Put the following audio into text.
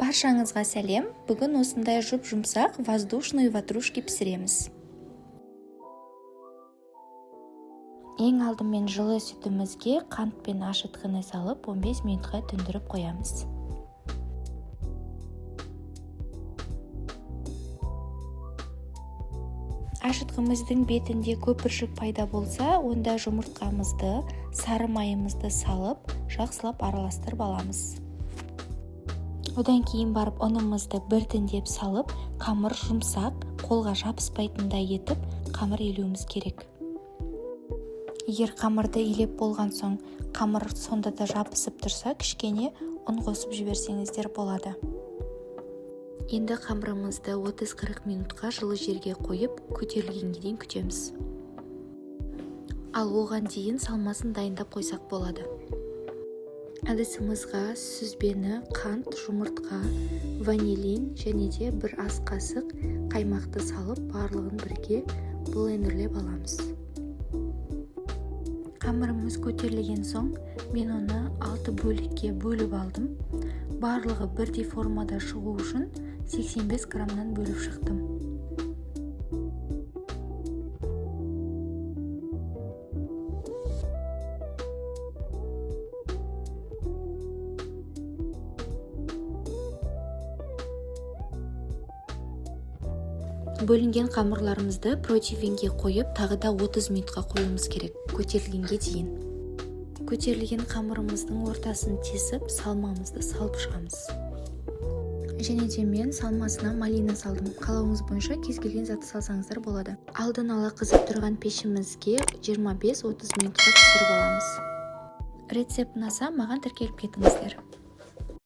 Баршаңызға сәлем. Бүгін осындай жұп-жұмсақ воздушный ватрушки пісіреміз. Ең алдымен жылы сүтімізге қант пен ашытқыны салып 15 минутқа түндіріп қоямыз. Ашытқымыздың бетінде көпіршік пайда болса, онда жұмыртқамызды, сары майымызды салып, жақсылап араластырып аламыз. Одан кейін барып ұнымызды біртіндеп салып, қамыр жұмсақ, қолға жабыспайтындай етіп, қамыр илеуіміз керек. Егер қамырды илеп болған соң, қамыр сонда да жабысып тұрса, кішкене ұн қосып жіберсеңіздер болады. Енді қамырымызды 30-40 минутқа жылы жерге қойып, көтерілгенге дейін күтеміз. Ал оған дейін салмасын дайындап қойсақ болады. Әдісімізға сүзбені, қант, жұмыртқа, ванилин және де бір ас қасық қаймақты салып, барлығын бірге блендерлеп аламыз. Қамырымыз көтерілген соң, мен оны 6 бөлікке бөліп алдым. Барлығы бірдей формада шығу үшін 85 граммнан бөліп шықтым. Бөлінген қамырларымызды противенге қойып, тағы да 30 минутқа қоюымыз керек, көтерілгенге дейін. Көтерілген қамырымыздың ортасын тесіп, салмамызды салып шығамыз. Және де мен салмасына малина салдым. Қалауыңыз бойынша кез келген затты салсаңыздар болады. Алдын ала қызып тұрған пешімізге 25-30 минутқа пісіріп аламыз. Рецепт ұнаса, маған тіркеліп кетіңіздер.